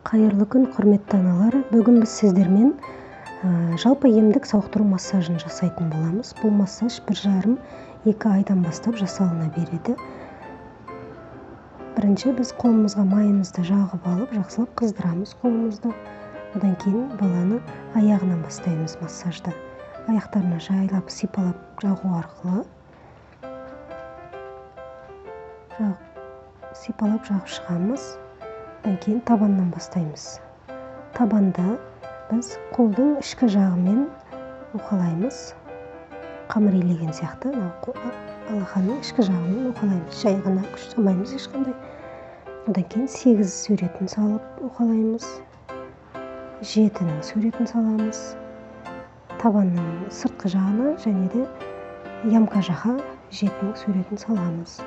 Қайырлы күн, құрметті аналар. Бүгін біз сіздермен жалпы емдік сауықтыру массажын жасайтын боламыз. Бұл массаж 1,5-2 айдан бастап жасалына береді. Бірінші біз қолымызға майымызды жағып алып, жақсылап қыздырамыз қолымызды. Одан кейін баланы аяғынан бастаймыз массажды. Аяқтарына жайлап, сипалап жағу арқылы сипалап жағып шығамыз. Одан кейін табаннан бастаймыз. Табанды біз қолдың ішкі жағымен уқалаймыз. Қамыр илеген сияқты алақанның ішкі жағымен уқалаймыз. Жай ғана күш салмаймыз ешқандай. Одан кейін 8 суретін салып уқалаймыз. 7-нің суретін саламыз. Табанның сыртқы жағына және де ямка жаққа 7-нің суретін саламыз.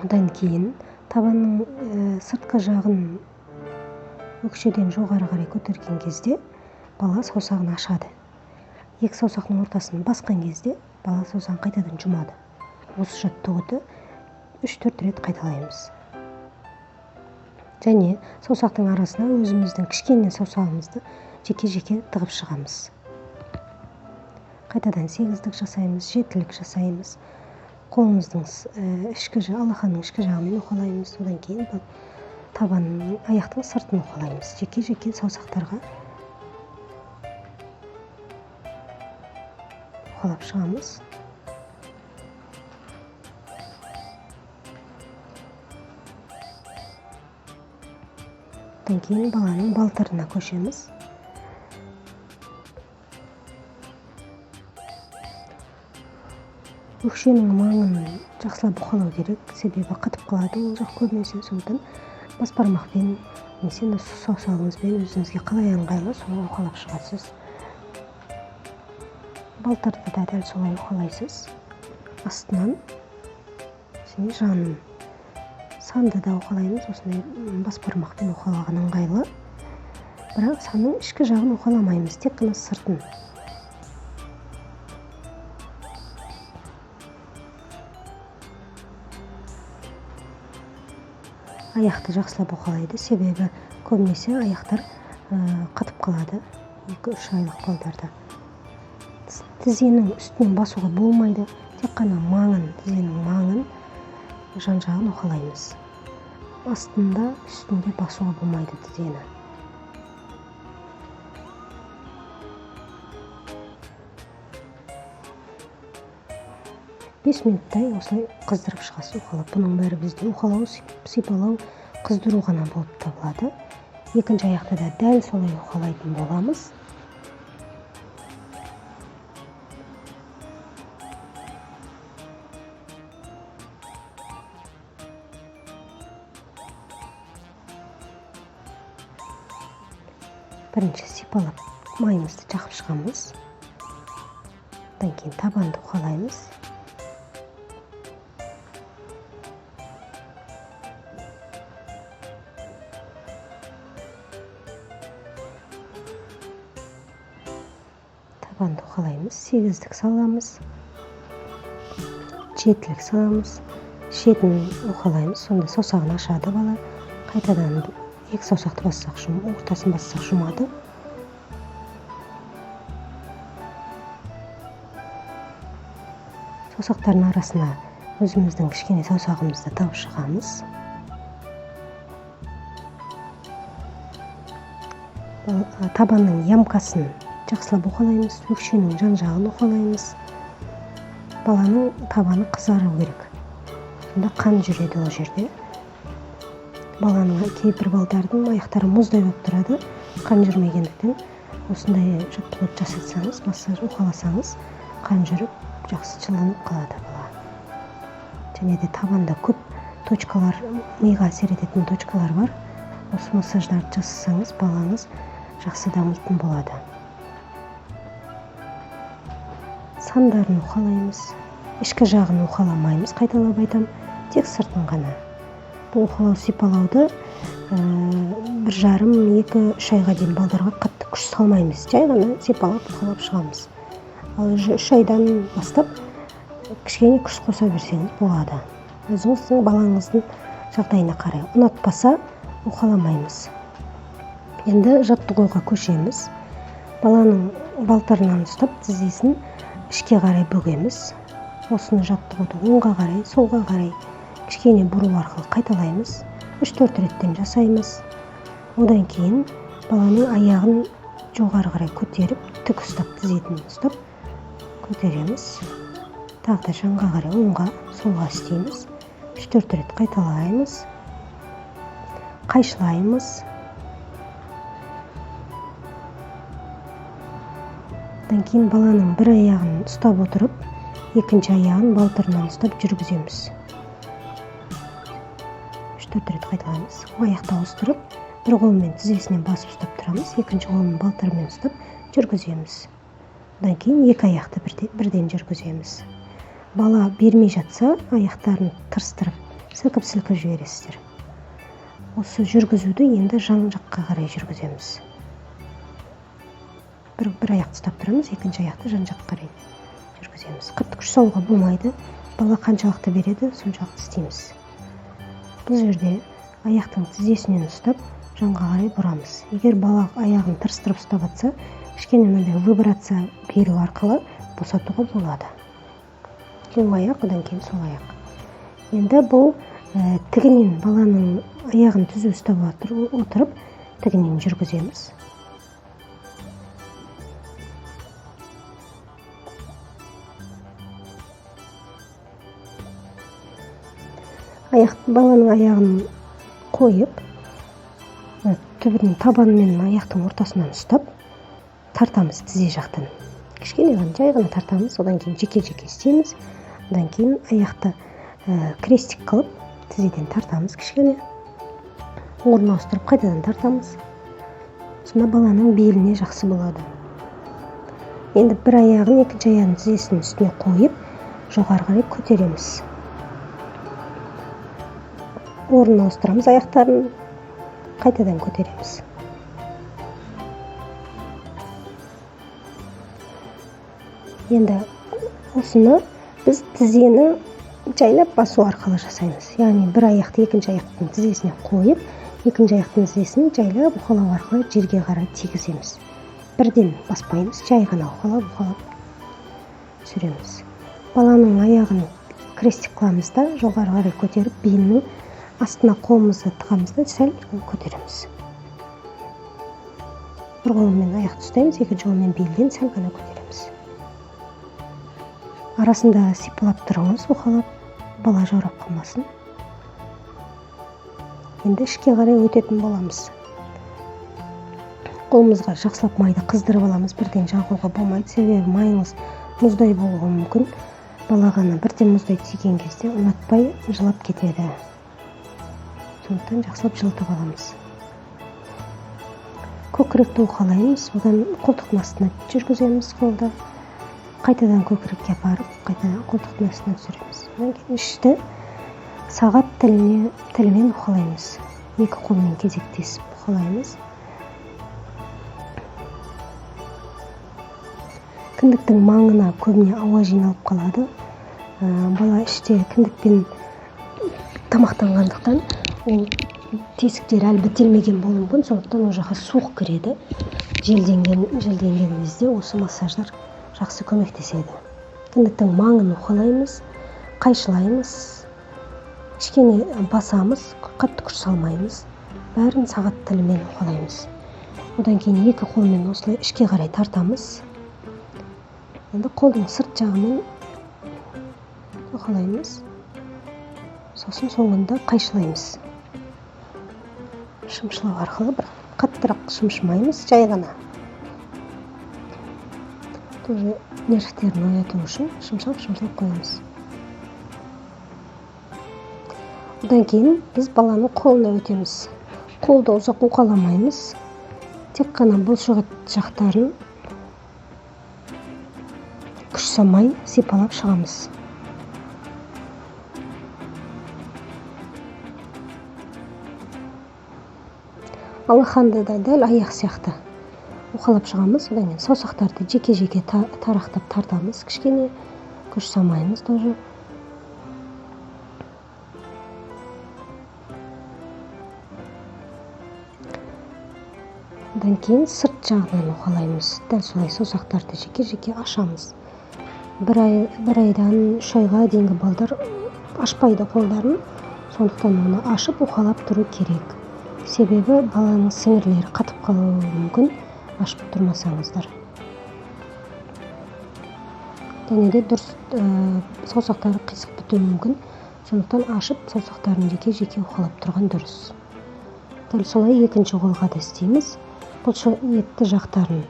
Одан кейін табанның сыртқы жағын өкшеден жоғары қарай көтерген кезде бала саусағын ашады. Екі саусақтың ортасын басқан кезде бала саусағын қайтадан жұмады. Осы жаттығуды 3-4 рет қайталаймыз. Және саусақтың арасына өзіміздің кішкене саусағымызды жеке-жеке тығып шығамыз. Қайтадан 8-дік жасаймыз, 7-лік жасаймыз. Қолымыздың алақанның ішкі жағымен уқалаймыз. Одан кейін табанның аяқтың сыртын уқалаймыз. Жеке-жеке саусақтарға уқалап шығамыз. Одан кейін баланың балтырына көшеміз. Өкшенің маңын жақсылап уқалау керек, себебі қатып қалады ол жақ көбінесе. Сондықтан бас бармақпен немесе саусағыңызбен өзіңізге қалай ыңғайлы солай уқалап шығасыз. Балтырды да дәл солай уқалайсыз. Астынан және жанын. Санды да уқалаймыз, осындай бас бармақпен уқалаған ыңғайлы. Бірақ санның ішкі жағын уқаламаймыз, тек қана сыртын. Аяқты жақсылап уқалайды, себебі көбінесе аяқтар қатып қалады 2-3 айлық балдарда. Тізенің үстінен басуға болмайды, тек қана маңын, тізенің маңын, жан-жағын уқалаймыз. Астында, үстінде басуға болмайды тізені. Бес минуттай осылай қыздырып шығасыз уқалап. Бұның бәрі бізде уқалау, сипалау, қыздыру ғана болып табылады. Екінші аяқты да дәл солай уқалайтын боламыз. Бірінші сипалап майымызды жақып шығамыз. Одан кейін табанды уқалаймыз. Табанды уқалаймыз, 8-дік саламыз, 7-лік саламыз, 7-ін уқалаймыз, сонда саусағын ашады бала. Қайтадан 2 саусақты бассақ ортасын бассақ жұмады. Саусақтардың арасына өзіміздің кішкене саусағымызды тауып шығамыз. Табанның ямкасын жақсылап уқалаймыз, өкшенің жан-жағын уқалаймыз. Баланың табаны қызару керек. Сонда қан жүреді ол жерде. Баланың кейбір балдардың аяқтары мұздай болып тұрады. Қан жүрмегендіктен осындай жаттығуды жасатсаңыз, массаж уқаласаңыз, қан жүріп, жақсы жылынып қалады бала. Және де табанда көп точкалар, миға әсер ететін точкалар бар. Осы массаждарды жасасаңыз, балаңыз жақсы дамитын болады. Сандарын уқалаймыз. Ішкі жағын уқаламаймыз, қайталап айтам, тек сыртын ғана. Бұл уқалау сипалауды 1,5-2-3 айға дейін балдарға қатты күш салмаймыз. Жай ғана сипалап уқалап шығамыз. Ал 3 айдан бастап кішкене күш қоса берсеңіз болады. Өзіңіздің балаңыздың жағдайына қарай. Ұнатпаса уқаламаймыз. Енді жаттығуға көшеміз. Баланың балтырынан ұстап тізесін ішке қарай бөгеміз. Осыны жаттығуды оңға қарай, солға қарай кішкене бұру арқылы қайталаймыз. 3-4 реттен жасаймыз. Одан кейін баланың аяғын жоғары қарай көтеріп, тік ұстап, тізетін ұстап көтереміз. Тағы да жанға қарай оңға, солға істейміз. 3-4 рет қайталаймыз. Қайшылаймыз. Одан кейін баланың бір аяғын ұстап отырып, екінші аяғын балтырынан ұстап жүргіземіз. 3-4 рет қайталаймыз. Аяқты ауыстырып, бір қолмен тізесінен басып ұстап тұрамыз, екінші қолмен балтырмен ұстап жүргіземіз. Одан кейін екі аяқты бірден жүргіземіз. Бала бермей жатса, аяқтарын тырыстырып, сілкіп-сілкіп жібересіздер. Осы жүргізуді енді жан жаққа қарай жүргіземіз. Бір аяқты ұстап тұрамыз, екінші аяқты жан жаққа қарай жүргіземіз. Қатты күш салуға болмайды. Бала қаншалықты береді, соншалықты істейміз. Бұл жерде аяқтың тізесінен ұстап, жанға қарай бұрамыз. Егер бала аяғын тырыстырып ұстап атса, кішкене мынандай вибрация беру арқылы босатуға болады. Оң аяқ, одан кейін сол аяқ. Енді бұл тігінен баланың аяғын түзу ұстап отырып, тігінен жүргіземіз. Баланың аяғын қойып, түбінің табанымен аяқтың ортасынан ұстап, тартамыз тізе жақтан. Кішкене жай ғана тартамыз, одан кейін жеке-жеке істейміз. Одан кейін аяқты крестик қылып, тізеден тартамыз кішкене. Орнына ауыстырып, қайтадан тартамыз. Сонда баланың беліне жақсы болады. Енді бір аяғын, екінші аяғын тізесінің үстіне қойып, жоғары қарай көтереміз. Орнына ауыстырамыз аяқтарын, қайтадан көтереміз. Енді осыны біз тізені жайлап басу арқылы жасаймыз. Яғни бір аяқты екінші аяқтың тізесіне қойып, екінші аяқтың тізесін жайлап уқалау арқылы жерге қарай тигіземіз. Бірден баспаймыз, жай ғана уқалап сүреміз. Баланың аяғын крестик қыламыз да, жоғары қарай көтеріп, белінің астына қолымызды тығамыз да сәл көтереміз. Бір қолмен аяқты ұстаймыз, екінші қолмен белден сәл ғана көтереміз. Арасында сипалап тұрыңыз, уқалап, бала жаурап қалмасын. Енді ішке қарай өтетін боламыз. Қолымызға жақсылап майды қыздырып аламыз, бірден жағуға болмайды, себебі майыңыз мұздай болуы мүмкін. Балағаны бірден мұздай тиген кезде ұнатпай жылап кетеді. Сондықтан жақсылап жылытып аламыз. Көкіректі уқалаймыз, одан қолтықтың астына жүргіземіз қолды. Қайтадан көкірекке апарып, қайтадан қолтықтың астына түсіреміз. Одан кейін ішті сағат тілімен уқалаймыз. Екі қолмен кезектесіп уқалаймыз. Кіндіктің маңына көбіне ауа жиналып қалады. Бала іште кіндікпен тамақтанғандықтан ол тесіктер әлі бітелмеген болуы мүмкін, сондықтан ол жаққа суық кіреді. Желденген кезде осы массаждар жақсы көмектеседі. Кіндіктің маңын уқалаймыз, қайшылаймыз, кішкене басамыз, қатты күш салмаймыз. Бәрін сағат тілімен уқалаймыз. Одан кейін екі қолмен осылай ішке қарай тартамыз. Енді қолдың сырт жағымен уқалаймыз. Сосын соңында қайшылаймыз. Шымшылау арқылы бір қаттырақ шымшымаймыз, жай ғана. Тоже нервтерін ояту үшін шымшылап қоямыз. Одан кейін біз баланың қолына өтеміз. Қолды ұзақ уқаламаймыз. Тек қана бұлшық жақтарын күш салмай сипалап шығамыз. Алақанды да дәл аяқ сияқты уқалап шығамыз. Одан кейін саусақтарды жеке-жеке тарақтап тартамыз. Кішкене күш салмаймыз тоже. Одан кейін сырт жағынан уқалаймыз. Дәл солай саусақтарды жеке-жеке ашамыз. Бір айдан 3 айға дейінгі балдар ашпайды қолдарын. Сондықтан оны ашып уқалап тұру керек. Себебі баланың сіңірлері қатып қалуы мүмкін, ашып тұрмасаңыздар. Және де дұрыс саусақтары қисық бітуі мүмкін. Сондықтан ашып саусақтарын жеке-жеке уқалап тұрған дұрыс. Дәл солай екінші қолға да істейміз. Бұлшық етті жақтарын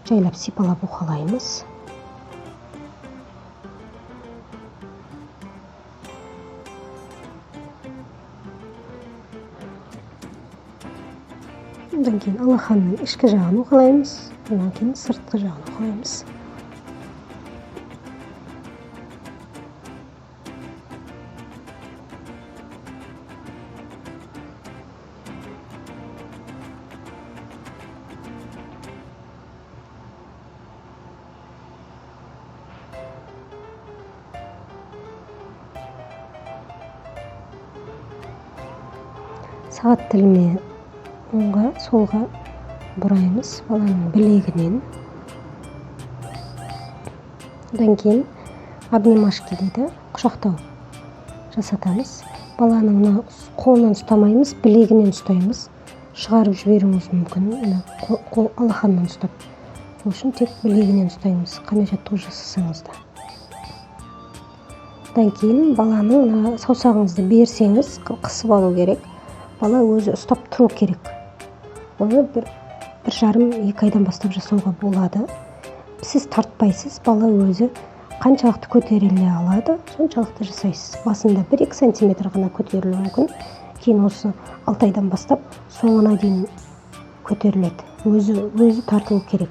жайлап сипалап уқалаймыз. Одан кейін алақанның ішкі жағын уқалаймыз. Одан кейін сыртқы жағын уқалаймыз. Сағат тілімен оңға, солға бұраймыз баланың білегінен. Одан кейін обнимашки дейді, құшақтау жасатамыз. Баланың қолынан ұстамаймыз, білегінен ұстаймыз. Шығарып жіберуіңіз мүмкін, алақаннан ұстап. Ол үшін тек білегінен ұстаймыз, қандай жаттығу жасасаңыз да. Одан кейін баланың саусағыңызды берсеңіз, қысып алу керек. Бала өзі ұстап тұру керек. Оны 1,5-2 айдан бастап жасауға болады. Сіз тартпайсыз, бала өзі қаншалықты көтеріле алады, соншалықты жасайсыз. Басында 1-2 сантиметр ғана көтерілуі мүмкін. Кейін осы 6 айдан бастап соңына дейін көтеріледі. Өзі тартылу керек.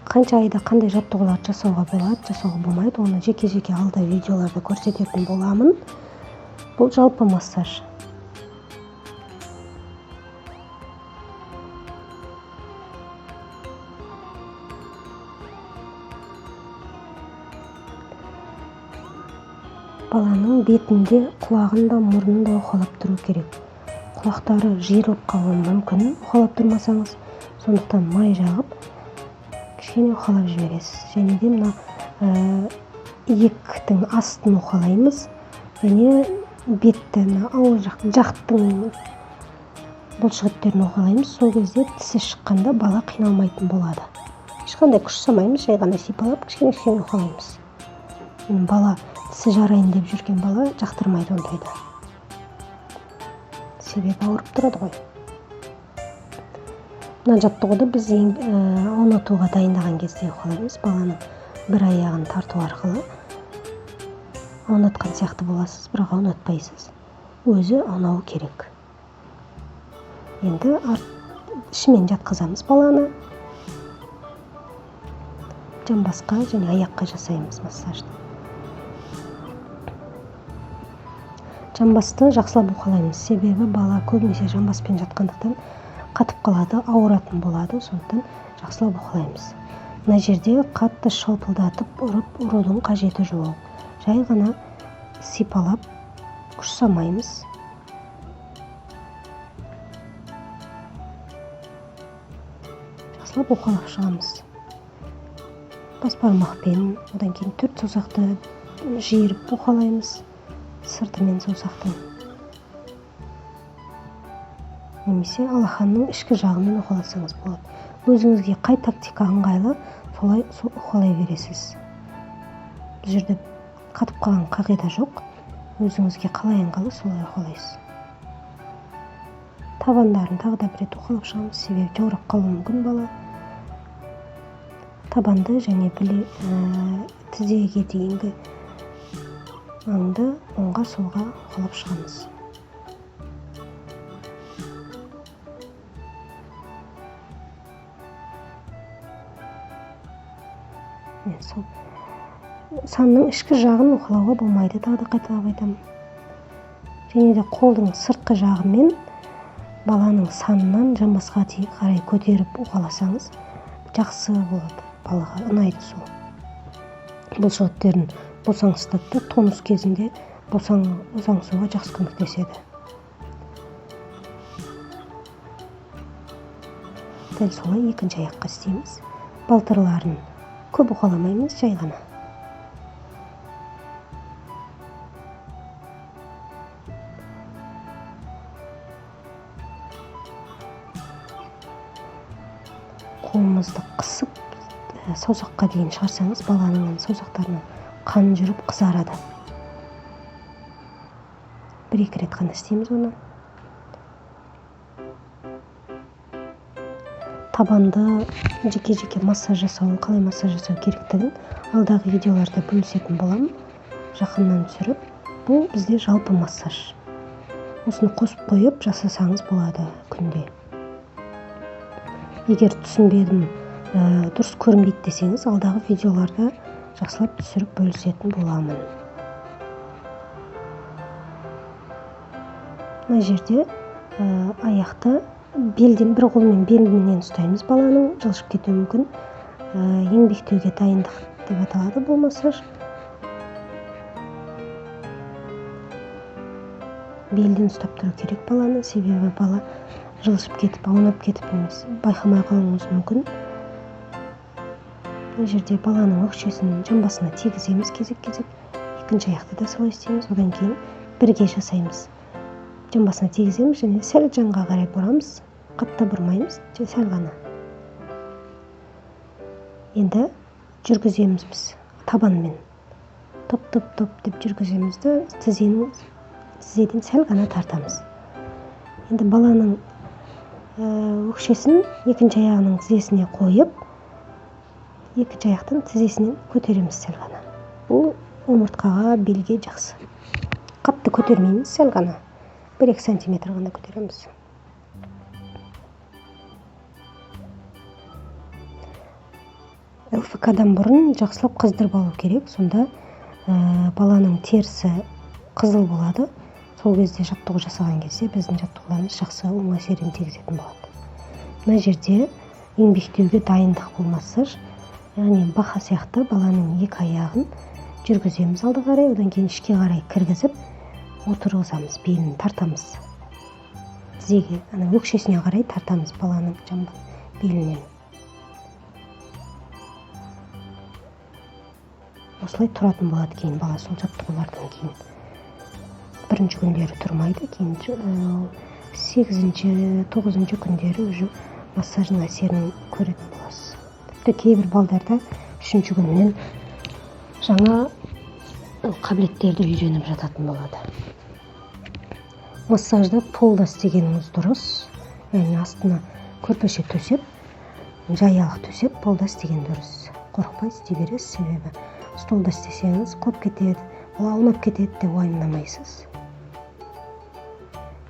Қанша айда қандай жаттығуларды жасауға болады, жасауға болмайды, оны жеке-жеке алда видеоларда көрсететін боламын. Бұл жалпы массаж. Баланың бетінде, құлағында, мұрнында уқалап тұру керек. Құлақтары жиырылып қалуы мүмкін, уқалап тұрмасаңыз. Сондықтан май жағып, кішкене уқалап жібересіз. Және де мына иектің астын уқалаймыз. Және бетті, ауыз жақтың бұлшық еттерін уқалаймыз. Сол кезде тісі шыққанда бала қиналмайтын болады. Ешқандай күш салмаймыз, жай ғана сипалап, кішкене уқалаймыз. Бала тісі жарайын деп жүрген бала жақтырмайды ондайды. Себебі ауырып тұрады ғой. Мына жаттығуды біз аунатуға дайындаған кезде уқалаймыз. Баланың бір аяғын тарту арқылы аунатқан сияқты боласыз, бірақ аунатпайсыз. Өзі аунауы керек. Енді ішімен жатқызамыз баланы. Жамбасқа және аяққа жасаймыз массажды. Жамбасты жақсылап уқалаймыз. Себебі бала көбінесе жамбаспен жатқандықтан қатып қалады, ауыратын болады. Сондықтан жақсылап уқалаймыз. Мына жерде қатты шалпылдатып ұрудың қажеті жоқ. Жай ғана сипалап, күш салмаймыз. Жақсылап уқалап шығамыз. Бас бармақпен, одан кейін 4 саусақты жиырып уқалаймыз. Сыртымен саусақтың. Немесе алақанның ішкі жағымен уқаласаңыз болады. Өзіңізге қай тактика ыңғайлы, солай уқалай бересіз. Бұл жерде қатып қалған қағида жоқ. Өзіңізге қалай ыңғайлы, солай уқалайсыз. Табандарын тағы да бір рет уқалап шығамыз, себебі жаурап қалуы мүмкін бала. Табанды және тізеге дейінгі аңды оңға солға уқалап шығамыз. Санның ішкі жағын уқалауға болмайды, тағы да қайталап айтамын. Және де қолдың сыртқы жағымен баланың санынан жамбасқа қарай көтеріп уқаласаңыз жақсы болады, балаға ұнайды сол. Бұлшық еттерін босаңсытады, тонус кезінде босаңсуға жақсы көмектеседі. Дәл солай екінші аяққа істейміз. Балтырларын көп уқаламаймыз, жай ғана. Қолымызды қысып, саусаққа дейін шығарсаңыз, баланың саусақтарынан қан жүріп қызарады. Бір-екі рет қана істейміз оны. Табанды жеке-жеке массаж жасау, қалай массаж жасау керектігін алдағы видеоларда бөлісетін боламын, жақыннан түсіріп. Бұл бізде жалпы массаж. Осыны қосып қойып жасасаңыз болады күнде. Егер түсінбедім, дұрыс көрінбейді десеңіз, алдағы видеоларда жақсылап түсіріп бөлісетін боламын. Мына жерде аяқты белден, бір қолмен белінен ұстаймыз, баланың жылжып кетуі мүмкін. Еңбектеуге дайындық деп аталады бұл массаж. Белден ұстап тұру керек баланы, себебі бала жылжып кетіп, аунап кетіп емес, байқамай қалуыңыз мүмкін. Бұл жерде баланың өкшесін жамбасына тигіземіз кезек-кезек. Екінші аяқты да солай істейміз, одан кейін бірге жасаймыз. Жамбасына тигіземіз және сәл жанға қарай бұрамыз, қатты бұрмаймыз, сәл ғана. Енді жүргіземіз біз табанмен. Топ-топ-топ деп жүргіземіз де тізеден сәл ғана тартамыз. Енді баланың өкшесін екінші аяғының тізесіне қойып, екінші аяқтың тізесінен көтереміз сәл ғана. Бұл омыртқаға, белге жақсы. Қатты көтермейміз, сәл ғана. 1-2 сантиметр ғана көтереміз. ЛФК-дан бұрын жақсылап қыздырып алу керек, сонда баланың терісі қызыл болады. Сол кезде жаттығу жасаған кезде біздің жаттығуларымыз жақсы оң әсерін тигізетін болады. Мына жерде еңбектеуге дайындық бұл массаж. Яғни бақа сияқты баланың екі аяғын жүргіземіз алды қарай, одан кейін ішке қарай кіргізіп отырғызамыз, белін тартамыз. Тізеге, өкшесіне қарай тартамыз баланың белінен. Осылай тұратын болады кейін бала сол жаттығулардан кейін. Бірінші күндері тұрмайды, кейін 8-ші, 9-ші күндері уже массажның әсерін көретін боласыз. Тіпті кейбір балдарда 3-ші күннен жаңа қабілеттерді үйреніп жататын болады. Массажда полда істегеніңіз дұрыс. Яғни астына көрпеше төсеп, жаялық төсеп, полда істеген дұрыс. Қорықпай істей бересіз, себебі столда істесеңіз құлап кетеді, бала аунап кетеді деп уайымдамайсыз.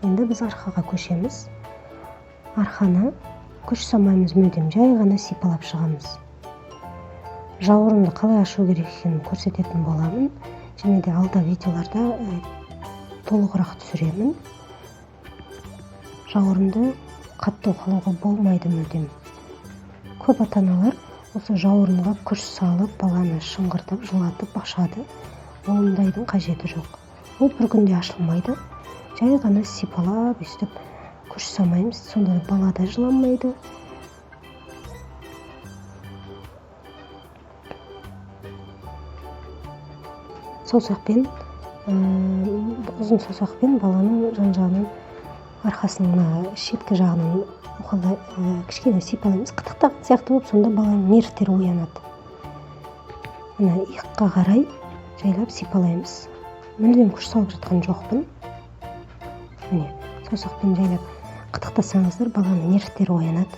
Енді біз арқаға көшеміз. Арқаны күш салмаймыз, мүлдем жай ғана сипалап шығамыз. Жауырынды қалай ашу керек екенін көрсететін боламын. Және де алда видеоларда толығырақ түсіремін. Жауырынды қатты уқалауға болмайды мүлдем. Көп ата-аналар осы жауырынға күш салып, баланы шыңғыртып, жылатып ашады. Ондайдың қажеті жоқ. Ол бір күнде ашылмайды. Жай ғана сипалап, өстіп күш салмаймыз, сонда бала да жыламайды. Саусақпен, ұзын саусақпен баланың жан-жағынан арқасының шеткі жағынан кішкене сипалаймыз. Қытықтаған сияқты болып, сонда баланың нервтері оянады. Иыққа қарай жайлап сипалаймыз. Мүлдем күш салып жатқан жоқпын. Саусақпен жайлап қытықтасаңыздар, баланың нервтері оянады.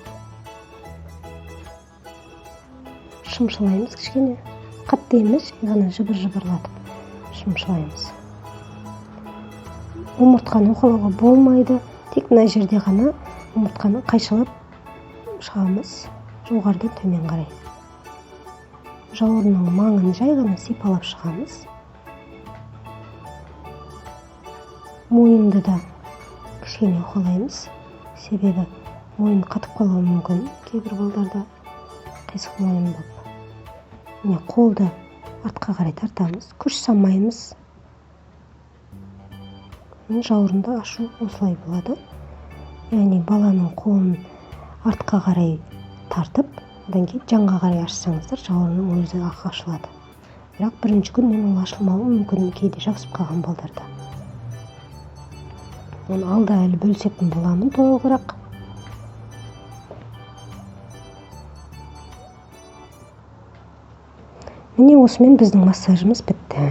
Шымшылаймыз кішкене. Қатты емес, ғана жыбыр-жыбырлатып шымшылаймыз. Омыртқаны уқалауға болмайды. Тек мына жерде ғана омыртқаны қайшылап шығамыз, жоғарыдан төмен қарай. Жауырынның маңын жай ғана сипалап шығамыз. Мойынды да кішкене уқалаймыз, себебі мойын қатып қалуы мүмкін, кейбір балдарда қисық мойын болып. Қолды артқа қарай тартамыз, күш салмаймыз. жауырынды ашу осылай болады. Яғни баланың қолын артқа қарай тартып, одан кейін жанға қарай ашсаңыздар, жауырынның өзі ақ ашылады. Бірақ бірінші күннен ол ашылмауы мүмкін, кейде жабысып қалған балдарда. Оны алда әлі бөлісетін боламын толығырақ. Міне осымен біздің массажымыз бітті.